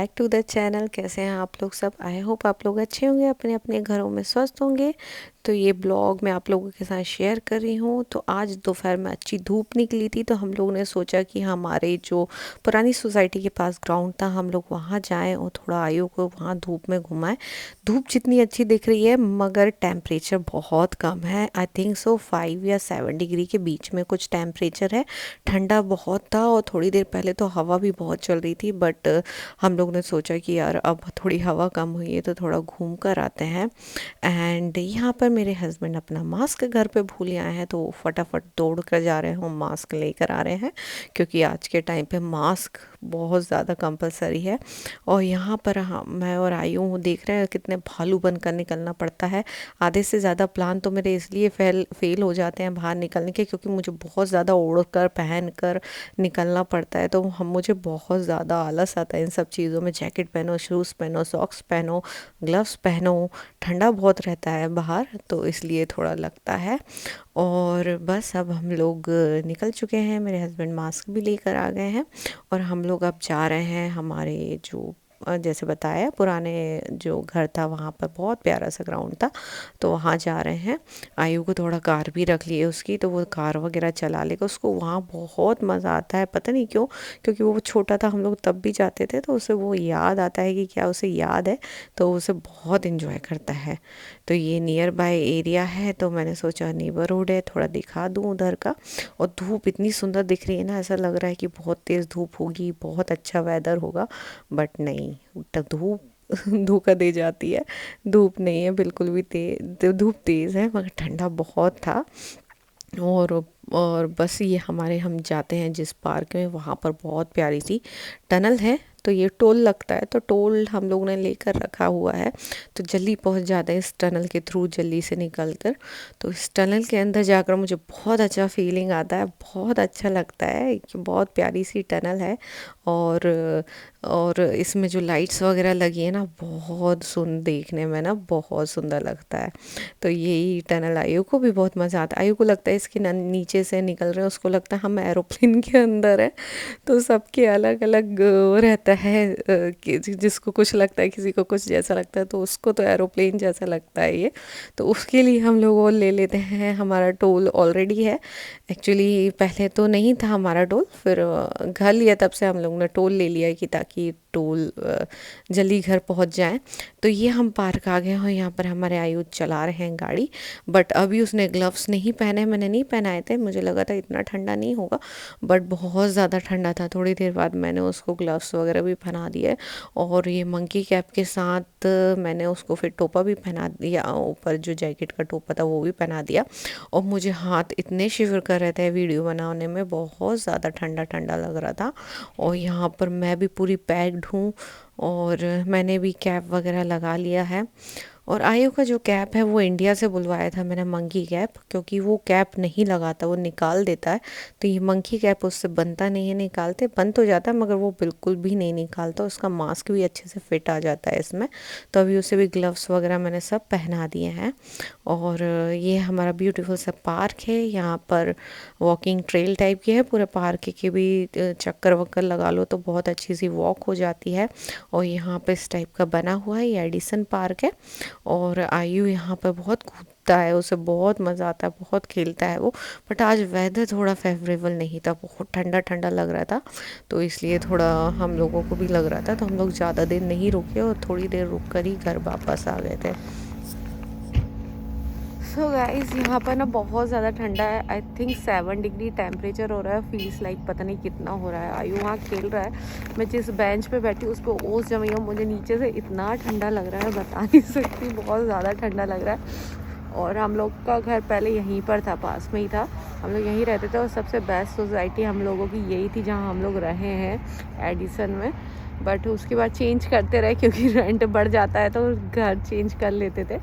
Back to the channel. कैसे हैं आप लोग सब? आई होप आप लोग अच्छे होंगे, अपने अपने घरों में स्वस्थ होंगे। तो ये ब्लॉग मैं आप लोगों के साथ शेयर कर रही हूँ। तो आज दोपहर में अच्छी धूप निकली थी, तो हम लोगों ने सोचा कि हमारे जो पुरानी सोसाइटी के पास ग्राउंड था, हम लोग वहाँ जाएं और थोड़ा आयु को वहाँ धूप में घुमाएं। धूप जितनी अच्छी दिख रही है मगर टेम्परेचर बहुत कम है। आई थिंक सो 5 या 7 डिग्री के बीच में कुछ टेम्परेचर है। ठंडा बहुत था और थोड़ी देर पहले तो हवा भी बहुत चल रही थी, बट हम लोग ने सोचा कि यार अब थोड़ी हवा कम हुई है तो थोड़ा घूम कर आते हैं। एंड यहाँ पर मेरे हस्बैंड अपना मास्क घर पे भूल आए हैं, तो वो फटाफट दौड़ कर जा रहे हैं और मास्क लेकर आ रहे हैं, क्योंकि आज के टाइम पे मास्क बहुत ज़्यादा कंपलसरी है। और यहाँ पर मैं और आयु हूँ, देख रहे हैं कितने भालू बनकर निकलना पड़ता है। आधे से ज़्यादा प्लान तो मेरे इसलिए फेल हो जाते हैं बाहर निकलने के, क्योंकि मुझे बहुत ज़्यादा ओढ़ कर पहन कर निकलना पड़ता है। तो हम मुझे बहुत ज़्यादा आलस आता है इन सब चीज़ों में। जैकेट पहनो, शूज़ पहनो, सॉक्स पहनो, ग्लव्स पहनो, ठंडा बहुत रहता है बाहर, तो इसलिए थोड़ा लगता है। और बस अब हम लोग निकल चुके हैं, मेरे हस्बैंड मास्क भी लेकर आ गए हैं और हम लोग अब जा रहे हैं हमारे जो जैसे बताया पुराने जो घर था वहाँ पर बहुत प्यारा सा ग्राउंड था, तो वहाँ जा रहे हैं। आयु को थोड़ा कार भी रख लिए उसकी, तो वो कार वगैरह चला लेगा। उसको वहाँ बहुत मज़ा आता है, पता नहीं क्यों, क्योंकि वो छोटा था, हम लोग तब भी जाते थे, तो उसे वो याद आता है कि क्या उसे याद है, तो उसे बहुत इन्जॉय करता है। तो ये नियर बाय एरिया है, तो मैंने सोचा नेबरहुड है, थोड़ा दिखा दूँ उधर का। और धूप इतनी सुंदर दिख रही है ना, ऐसा लग रहा है कि बहुत तेज़ धूप होगी, बहुत अच्छा वेदर होगा, बट नहीं, तब धूप धोखा दे जाती है। धूप नहीं है बिल्कुल भी, धूप तेज़ है मगर ठंडा बहुत था। और बस ये हम जाते हैं जिस पार्क में, वहाँ पर बहुत प्यारी सी टनल है, तो ये टोल लगता है, तो टोल हम लोग ने लेकर रखा हुआ है, तो जल्दी पहुँच जाते हैं इस टनल के थ्रू, जल्दी से निकल कर। तो इस टनल के अंदर जाकर मुझे बहुत अच्छा फीलिंग आता है, बहुत अच्छा लगता है कि बहुत प्यारी सी टनल है। और और इसमें जो लाइट्स वगैरह लगी है ना, बहुत सुंदर देखने में ना, बहुत सुंदर लगता है। तो यही टनल आयु को भी बहुत मज़ा आता है। आयु को लगता है इसके नीचे से निकल रहे हैं, उसको लगता है हम एरोप्लेन के अंदर है। तो सबके अलग अलग वो रहता है कि जिसको कुछ लगता है, किसी को कुछ जैसा लगता है, तो उसको तो एरोप्लेन जैसा लगता है ये। तो उसके लिए हम लोग वो ले लेते हैं। हमारा टोल ऑलरेडी है, एक्चुअली पहले तो नहीं था हमारा टोल, फिर घर लिया तब से हम लोग ने टोल ले लिया कि ताकि टोल जल्दी घर पहुंच जाए। तो ये हम पार्क आ गए हैं, यहाँ पर हमारे आयु चला रहे हैं गाड़ी, बट अभी उसने ग्लव्स नहीं पहने, मैंने नहीं पहनाए थे, मुझे लगा था इतना ठंडा नहीं होगा, बट बहुत ज़्यादा ठंडा था। थोड़ी देर बाद मैंने उसको ग्लव्स वगैरह भी पहना दिए, और ये मंकी कैप के साथ मैंने उसको फिर टोपा भी पहना दिया, ऊपर जो जैकेट का टोपा था वो भी पहना दिया। और मुझे हाथ इतने शिवर कर रहे थे वीडियो बनाने में, बहुत ज़्यादा ठंडा ठंडा लग रहा था। और यहाँ पर मैं भी पूरी पैक्ड हूँ, और मैंने भी कैप वगैरह लगा लिया है। और आयु का जो कैप है वो इंडिया से बुलवाया था मैंने, मंकी कैप, क्योंकि वो कैप नहीं लगाता, वो निकाल देता है। तो ये मंकी कैप उससे बनता नहीं है, निकालते बन तो जाता है मगर वो बिल्कुल भी नहीं निकालता। उसका मास्क भी अच्छे से फिट आ जाता है इसमें। तो अभी उसे भी ग्लव्स वगैरह मैंने सब पहना दिए हैं। और ये हमारा ब्यूटीफुल सा पार्क है, यहाँ पर वॉकिंग ट्रेल टाइप की है, पूरे पार्क के भी चक्कर वक्कर लगा लो तो बहुत अच्छी सी वॉक हो जाती है। और यहाँ पे इस टाइप का बना हुआ है, ये एडिसन पार्क है। और आयु यहाँ पर बहुत कूदता है, उसे बहुत मज़ा आता है, बहुत खेलता है वो। बट आज वेदर थोड़ा फेवरेबल नहीं था, बहुत ठंडा ठंडा लग रहा था, तो इसलिए थोड़ा हम लोगों को भी लग रहा था, तो हम लोग ज़्यादा देर नहीं रुके और थोड़ी देर रुक कर ही घर वापस आ गए थे। सो गाइस, यहाँ पर ना बहुत ज़्यादा ठंडा है। आई थिंक 7 डिग्री टेम्परेचर हो रहा है, फील्स लाइक पता नहीं कितना हो रहा है। आयु वहाँ खेल रहा है, मैं जिस बेंच पे बैठी उस पर ओस जमी हूँ, मुझे नीचे से इतना ठंडा लग रहा है, बता नहीं सकती, बहुत ज़्यादा ठंडा लग रहा है। और हम लोग का घर पहले यहीं पर था, पास में ही था, हम लोग यहीं रहते थे। और सबसे बेस्ट सोसाइटी हम लोगों की यही थी जहाँ हम लोग रहे हैं, एडिसन में। बट उसके बाद चेंज करते रहे, क्योंकि रेंट बढ़ जाता है, तो घर चेंज कर लेते थे।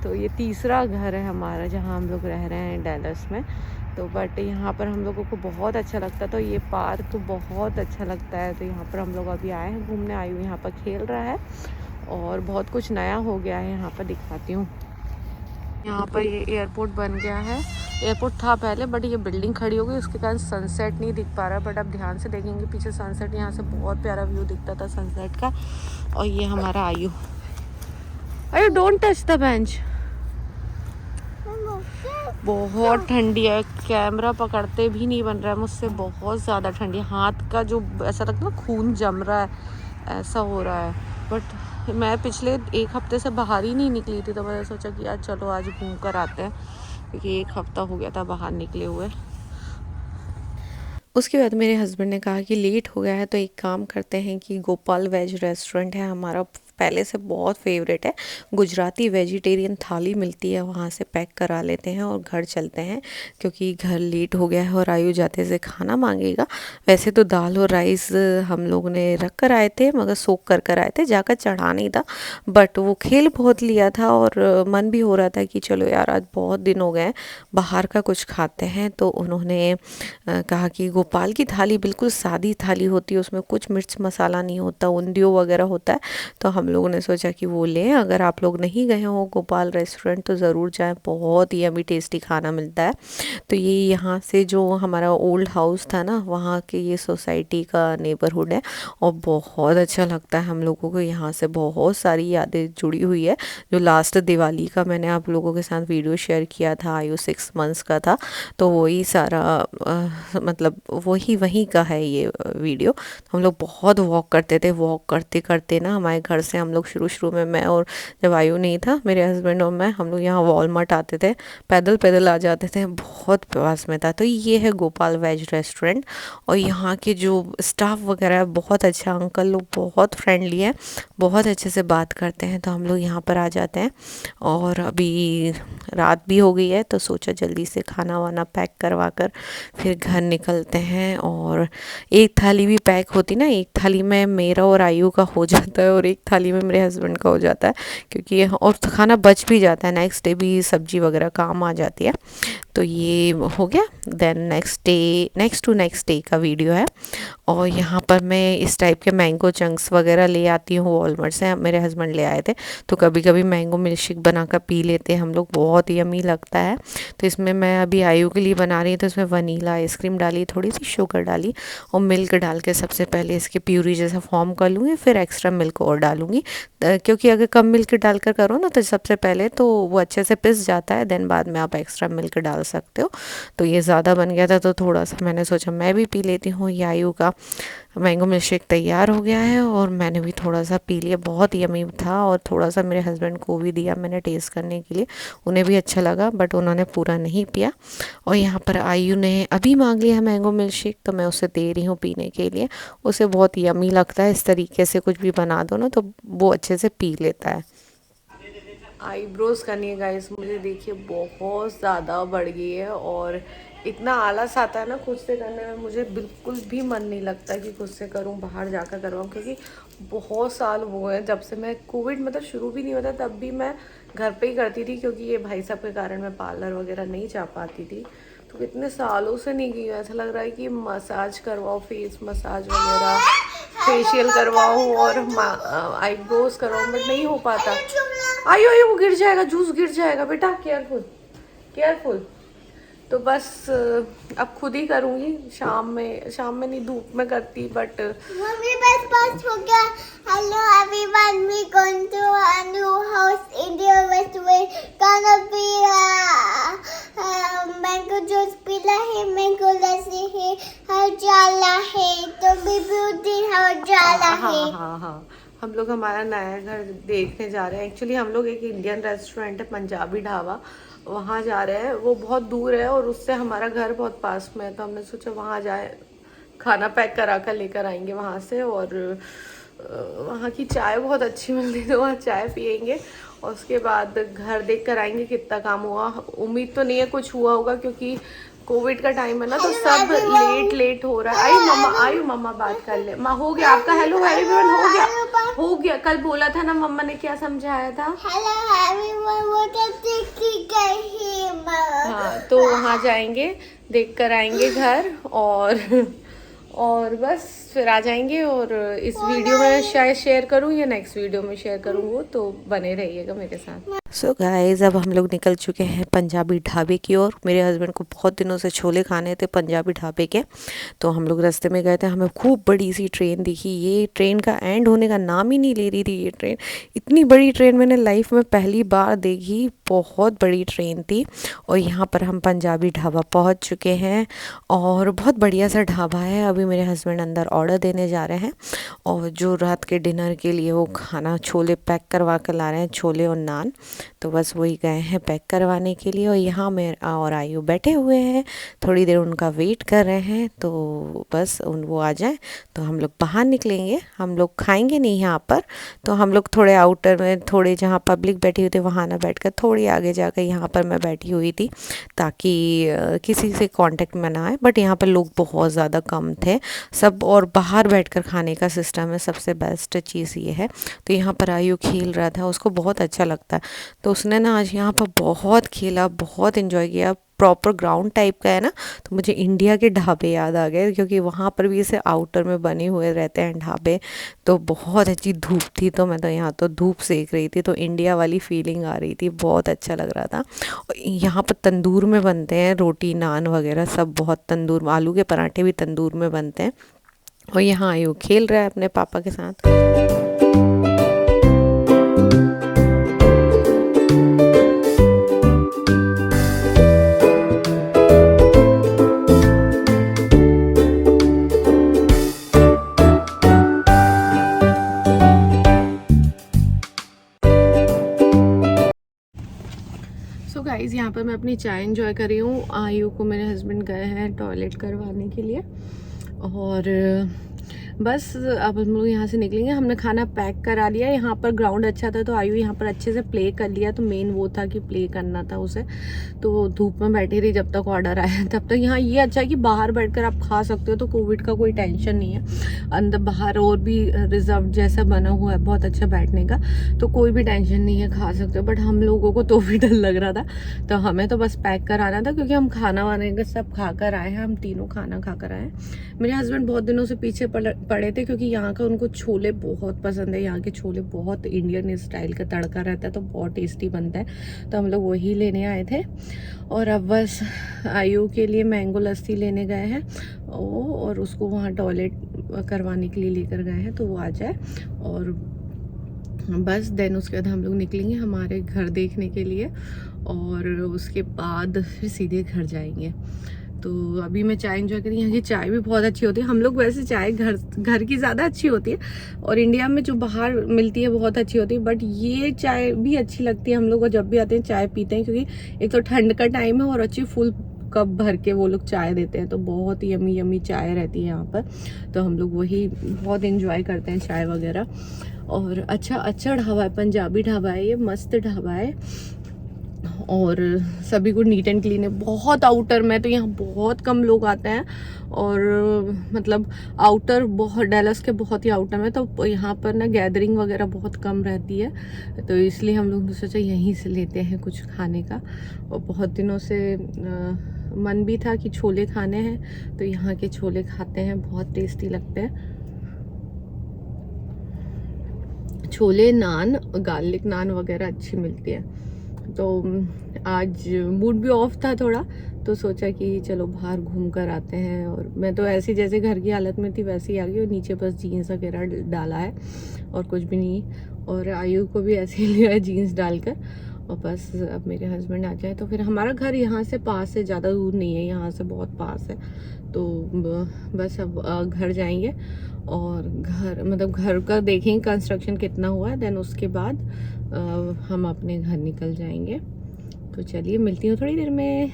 तो ये तीसरा घर है हमारा जहाँ हम लोग रह रहे हैं डैलस में। तो बट यहाँ पर हम लोगों को बहुत अच्छा लगता, तो ये पार्क बहुत अच्छा लगता है। तो यहाँ पर हम लोग अभी आए हैं घूमने, आयु यहाँ पर खेल रहा है, और बहुत कुछ नया हो गया है यहाँ पर, दिखाती हूँ। यहाँ पर ये एयरपोर्ट बन गया है। एयरपोर्ट था पहले बट ये बिल्डिंग खड़ी हो गई, उसके कारण सनसेट नहीं दिख पा रहा, बट अब ध्यान से देखेंगे पीछे सनसेट, यहाँ से बहुत प्यारा व्यू दिखता था सनसेट का। और ये हमारा आयु, आयु डोंट टच द बेंच, बहुत ठंडी है, कैमरा पकड़ते भी नहीं बन रहा है मुझसे, बहुत ज़्यादा ठंडी, हाथ का जो ऐसा लगता है खून जम रहा है, ऐसा हो रहा है। बट मैं पिछले 1 हफ्ते से बाहर ही नहीं निकली थी, तो मैंने सोचा कि यार चलो आज घूम कर आते हैं, क्योंकि 1 हफ्ता हो गया था बाहर निकले हुए। उसके बाद मेरे हस्बैंड ने कहा कि लेट हो गया है तो एक काम करते हैं कि गोपाल वेज रेस्टोरेंट है हमारा, पहले से बहुत फेवरेट है, गुजराती वेजिटेरियन थाली मिलती है, वहाँ से पैक करा लेते हैं और घर चलते हैं, क्योंकि घर लेट हो गया है और आयु जाते से खाना मांगेगा। वैसे तो दाल और राइस हम लोग ने रख कर आए थे, मगर सोख कर आए थे, जाकर चढ़ा नहीं था, बट वो खेल बहुत लिया था और मन भी हो रहा था कि चलो यार आज बहुत दिन हो गए बाहर का कुछ खाते हैं। तो उन्होंने कहा कि गोपाल की थाली बिल्कुल सादी थाली होती है, उसमें कुछ मिर्च मसाला नहीं होता, उंदियो वगैरह होता है। तो हम लोगों ने सोचा कि वो लें। अगर आप लोग नहीं गए हो गोपाल रेस्टोरेंट तो ज़रूर जाएं, बहुत ही यमी टेस्टी खाना मिलता है। तो ये यहाँ से जो हमारा ओल्ड हाउस था ना, वहाँ के ये सोसाइटी का नेबरहुड है और बहुत अच्छा लगता है हम लोगों को, यहाँ से बहुत सारी यादें जुड़ी हुई है। जो लास्ट दिवाली का मैंने आप लोगों के साथ वीडियो शेयर किया था, आयु 6 मंथ्स का था, तो वही सारा मतलब वही वहीं का है ये वीडियो। हम लोग बहुत वॉक करते थे, वॉक करते करते ना हमारे घर से हम लोग शुरू शुरू में, मैं और जब आयु नहीं था, मेरे हस्बैंड और मैं, हम लोग यहाँ वॉलमार्ट आते थे, पैदल पैदल आ जाते थे, बहुत पास में था। तो ये है गोपाल वेज रेस्टोरेंट और यहाँ के जो स्टाफ वगैरह है बहुत अच्छा, अंकल लोग बहुत फ्रेंडली है, बहुत अच्छे से बात करते हैं। तो हम लोग यहाँ पर आ जाते हैं और अभी रात भी हो गई है, तो सोचा जल्दी से खाना वाना पैक करवा कर फिर घर निकलते हैं। और एक थाली भी पैक होती ना, एक थाली में मेरा और आयु का हो जाता है और एक थाली में मेरे हस्बैंड का हो जाता है, क्योंकि और खाना बच भी जाता है, नेक्स्ट डे भी सब्जी वगैरह काम आ जाती है। तो ये हो गया। देन नेक्स्ट डे का वीडियो है। और यहाँ पर मैं इस टाइप के मैंगो चंक्स वगैरह ले आती हूँ वॉलमार्ट से, मेरे हस्बैंड ले आए थे, तो कभी कभी मैंगो मिल्क शेक बनाकर पी लेते हैं हम लोग, बहुत यमी लगता है। तो इसमें मैं अभी आयु के लिए बना रही हूँ, तो इसमें वनीला आइसक्रीम डाली, थोड़ी सी शुगर डाली और मिल्क डाल के सबसे पहले इसके प्यूरी जैसा फॉर्म कर लूँगी, फिर एक्स्ट्रा मिल्क और डालूँगी, क्योंकि अगर कम मिल्क डालकर करो ना तो सबसे पहले तो वो अच्छे से पिस जाता है, देन बाद में आप एक्स्ट्रा मिल्क डाल सकते हो। तो ये ज़्यादा बन गया था तो थोड़ा सा मैंने सोचा मैं भी पी लेती हूँ। ये आयु का मैंगो मिल्क शेक तैयार हो गया है और मैंने भी थोड़ा सा पी लिया, बहुत यमी था, और थोड़ा सा मेरे हस्बैंड को भी दिया मैंने टेस्ट करने के लिए, उन्हें भी अच्छा लगा, बट उन्होंने पूरा नहीं पिया। और यहाँ पर आयु ने अभी मांग लिया है मैंगो मिल्क शेक, तो मैं उसे दे रही हूँ पीने के लिए, उसे बहुत यमी लगता है, इस तरीके से कुछ भी बना दो ना तो वो अच्छे से पी लेता है। आईब्रोज करनी है गाइस मुझे, देखिए बहुत ज़्यादा बढ़ गई है और इतना आलस आता है ना खुद से करने में, मुझे बिल्कुल भी मन नहीं लगता कि खुद से करूं, बाहर जाकर करवाऊं, क्योंकि बहुत साल वो है जब से मैं कोविड मतलब शुरू भी नहीं होता तब भी मैं घर पे ही करती थी, क्योंकि ये भाई साहब के कारण मैं पार्लर वगैरह नहीं जा पाती थी। तो कितने सालों से नहीं की, ऐसा लग रहा है कि मसाज करवाओ, फेस मसाज वगैरह, फेशियल करवाऊँ और आईब्रोज करवाऊँ, बट नहीं हो पाता। आयो आयो वो गिर जाएगा, जूस गिर जाएगा बेटा, केयरफुल केयरफुल। तो बस अब खुद ही करूँगी, शाम में नहीं, धूप में करती, बट मम्मी बस पास हो गया। Hello everyone, we going to a new house in the west way, gonna be mango juice पीला है, मैंगो लस्सी है, हजाला है, तो भी ब्यूटी हजाला है। हाँ हम लोग हमारा नया घर देखने जा रहे हैं। एक्चुअली हम लोग एक इंडियन रेस्टोरेंट है पंजाबी ढाबा, वहाँ जा रहे हैं, वो बहुत दूर है और उससे हमारा घर बहुत पास में है, तो हमने सोचा वहाँ जाए, खाना पैक करा कर लेकर आएंगे वहाँ से। और वहाँ की चाय बहुत अच्छी मिलती है, तो वहाँ चाय पियेंगे और उसके बाद घर देख कर आएंगे कितना काम हुआ। उम्मीद तो नहीं है कुछ हुआ होगा, क्योंकि कोविड का टाइम है ना, तो सब लेट हो रहा है। आयु मम्मा बात कर ले, माँ हो गया आपका हेलो एवरीवन, हो गया। कल बोला था ना मम्मा ने, क्या समझाया था? हेलो एवरीवन, वो तो देखी गई। हाँ तो वहाँ जाएंगे, देख कर आएंगे घर, और बस फिर आ जाएंगे। और इस वीडियो में शायद शेयर करूँ या नेक्स्ट वीडियो में शेयर करूँ, वो तो बने रहिएगा मेरे साथ। सो गाइस, अब हम लोग निकल चुके हैं पंजाबी ढाबे की ओर। मेरे हस्बैंड को बहुत दिनों से छोले खाने थे पंजाबी ढाबे के, तो हम लोग रास्ते में गए थे। हमें खूब बड़ी सी ट्रेन दिखी। ये ट्रेन का एंड होने का नाम ही नहीं ले रही थी। ये ट्रेन, इतनी बड़ी ट्रेन मैंने लाइफ में पहली बार देखी। बहुत बड़ी ट्रेन थी। और यहाँ पर हम पंजाबी ढाबा पहुँच चुके हैं और बहुत बढ़िया सा ढाबा है। अभी मेरे हस्बैंड अंदर ऑर्डर देने जा रहे हैं और जो रात के डिनर के लिए वो खाना छोले पैक करवा कर ला रहे हैं, छोले और नान। तो बस वही गए हैं पैक करवाने के लिए। और यहाँ मेरा और आयु बैठे हुए हैं, थोड़ी देर उनका वेट कर रहे हैं। तो बस वो आ जाए तो हम लोग बाहर निकलेंगे। हम लोग खाएंगे नहीं यहाँ पर, तो हम लोग थोड़े आउटर में, थोड़े जहाँ पब्लिक बैठी हुई थी वहाँ ना बैठकर थोड़ी आगे जाकर यहाँ पर मैं बैठी हुई थी, ताकि किसी से कांटेक्ट में ना आए। बट यहाँ पर लोग बहुत ज़्यादा कम थे सब, और बाहर बैठकर खाने का सिस्टम है। सबसे बेस्ट चीज़ ये है। तो यहाँ पर आयु खेल रहा था, उसको बहुत अच्छा लगता है, तो उसने ना आज यहाँ पर बहुत खेला, बहुत इन्जॉय किया। प्रॉपर ग्राउंड टाइप का है ना, तो मुझे इंडिया के ढाबे याद आ गए, क्योंकि वहाँ पर भी ऐसे आउटर में बने हुए रहते हैं ढाबे। तो बहुत अच्छी धूप थी, तो मैं तो यहाँ तो धूप सेक रही थी, तो इंडिया वाली फीलिंग आ रही थी, बहुत अच्छा लग रहा था। और यहाँ पर तंदूर में बनते हैं रोटी नान वगैरह सब, बहुत तंदूर, आलू के पराठे भी तंदूर में बनते हैं। और यहाँ आयु खेल रहा है अपने पापा के साथ। सो गाइज़, यहाँ पर मैं अपनी चाय एंजॉय कर रही हूँ। आयु को मेरे हस्बैंड गए हैं टॉयलेट करवाने के लिए। और बस अब हम लोग यहाँ से निकलेंगे। हमने खाना पैक करा लिया। यहाँ पर ग्राउंड अच्छा था, तो आयु यहाँ पर अच्छे से प्ले कर लिया। तो मेन वो था कि प्ले करना था उसे, तो वो धूप में बैठी रही जब तक ऑर्डर आया। तब तक यहाँ ये अच्छा है कि बाहर बैठकर आप खा सकते हो, तो कोविड का कोई टेंशन नहीं है। अंदर बाहर और भी रिजर्व जैसा बना हुआ है, बहुत अच्छा बैठने का, तो कोई भी टेंशन नहीं है, खा सकते हो। बट हम लोगों को तो भी डर लग रहा था, तो हमें तो बस पैक कराना था, क्योंकि हम खाना वाने का सब खा कर आए हैं। हम तीनों खाना खा कर आए हैं। मेरे हस्बैंड बहुत दिनों से पीछे पड़े थे, क्योंकि यहाँ का उनको छोले बहुत पसंद है। यहाँ के छोले बहुत इंडियन स्टाइल का तड़का रहता है, तो बहुत टेस्टी बनता है। तो हम लोग वही लेने आए थे। और अब बस आयु के लिए मैंगो लस्सी लेने गए हैं और उसको वहाँ टॉयलेट करवाने के लिए लेकर गए हैं, तो वो आ जाए। और बस देन उसके बाद हम लोग निकलेंगे हमारे घर देखने के लिए, और उसके बाद फिर सीधे घर जाएंगे। तो अभी मैं चाय एंजॉय करी। यहाँ की चाय भी बहुत अच्छी होती है। हम लोग वैसे चाय घर की ज़्यादा अच्छी होती है, और इंडिया में जो बाहर मिलती है बहुत अच्छी होती है। बट ये चाय भी अच्छी लगती है। हम लोग जब भी आते हैं चाय पीते हैं, क्योंकि एक तो ठंड का टाइम है और अच्छी फुल कप भर के वो लोग चाय देते हैं, तो बहुत ही यमी यमी चाय रहती है यहाँ पर। तो हम लोग वही बहुत इंजॉय करते हैं चाय वगैरह। और अच्छा ढाबा है, पंजाबी ढाबा है ये, मस्त ढाबा है। और सभी को नीट एंड क्लीन है। बहुत आउटर में, तो यहाँ बहुत कम लोग आते हैं। और मतलब आउटर बहुत, डैलस के बहुत ही आउटर में, तो यहाँ पर ना गैदरिंग वगैरह बहुत कम रहती है। तो इसलिए हम लोग ने सोचा यहीं से लेते हैं कुछ खाने का। और बहुत दिनों से मन भी था कि छोले खाने हैं, तो यहाँ के छोले खाते हैं, बहुत टेस्टी लगते हैं। छोले नान, गार्लिक नान वगैरह अच्छी मिलती है। तो आज मूड भी ऑफ था थोड़ा, तो सोचा कि चलो बाहर घूम कर आते हैं। और मैं तो ऐसी जैसे घर की हालत में थी वैसे ही आ गई, और नीचे बस जीन्स वगैरह डाला है और कुछ भी नहीं। और आयु को भी ऐसे ही लिया है जीन्स डालकर। और बस अब मेरे हस्बैंड आ जाए तो फिर हमारा घर यहाँ से पास है, ज़्यादा दूर नहीं है, यहाँ से बहुत पास है। तो बस अब घर जाएंगे और घर का देखेंगे कंस्ट्रक्शन कितना हुआ है, देन उसके बाद हम अपने घर निकल जाएंगे। तो चलिए मिलती हूँ थोड़ी देर में।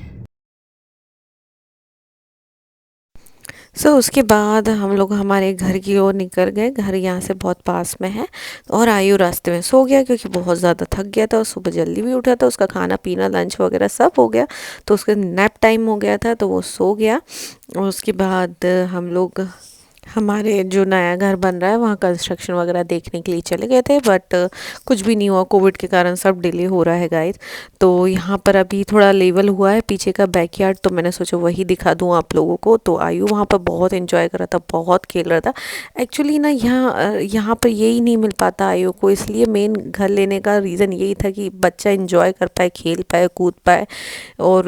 उसके बाद हम लोग हमारे घर की ओर निकल गए। घर यहाँ से बहुत पास में है। और आयु रास्ते में सो गया, क्योंकि बहुत ज़्यादा थक गया था और सुबह जल्दी भी उठा था। उसका खाना पीना लंच वगैरह सब हो गया, तो उसका नैप टाइम हो गया था, तो वो सो गया। और उसके बाद हम लोग हमारे जो नया घर बन रहा है वहाँ कंस्ट्रक्शन वगैरह देखने के लिए चले गए थे, बट कुछ भी नहीं हुआ, कोविड के कारण सब डिले हो रहा है गाइस। तो यहाँ पर अभी थोड़ा लेवल हुआ है पीछे का बैकयार्ड, तो मैंने सोचा वही दिखा दूँ आप लोगों को। तो आयु वहाँ पर बहुत एंजॉय कर रहा था, बहुत खेल रहा था। एक्चुअली ना यहाँ पर यही नहीं मिल पाता आयु को, इसलिए मेन घर लेने का रीज़न यही था कि बच्चा इंजॉय कर पाए, खेल पाए, कूद पाए, और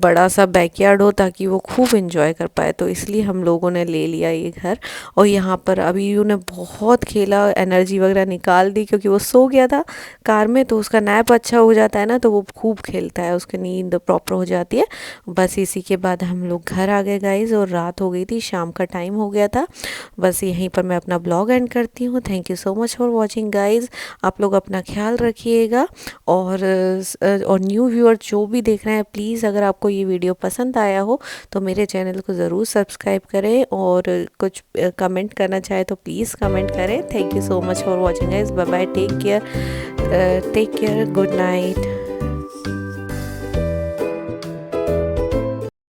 बड़ा सा बैकयार्ड हो ताकि वो खूब इंजॉय कर पाए। तो इसलिए हम लोगों ने ले लिया ये घर। और यहाँ पर अभी उन्हें बहुत खेला, एनर्जी वगैरह निकाल दी, क्योंकि वो सो गया था कार में, तो उसका नैप अच्छा हो जाता है ना, तो वो खूब खेलता है, उसकी नींद प्रॉपर हो जाती है। बस इसी के बाद हम लोग घर आ गए गाइज, और रात हो गई थी, शाम का टाइम हो गया था। बस यहीं पर मैं अपना ब्लॉग एंड करती हूँ। Thank you so much for watching guys. आप लोग अपना ख्याल रखिएगा, और न्यू व्यूअर जो भी देख रहे हैं, प्लीज़ अगर आपको ये वीडियो पसंद आया हो तो मेरे चैनल को ज़रूर सब्सक्राइब करें, और कुछ कमेंट करना चाहे तो प्लीज़ कमेंट करें। Thank you so much for watching guys. Bye bye, take care, good night.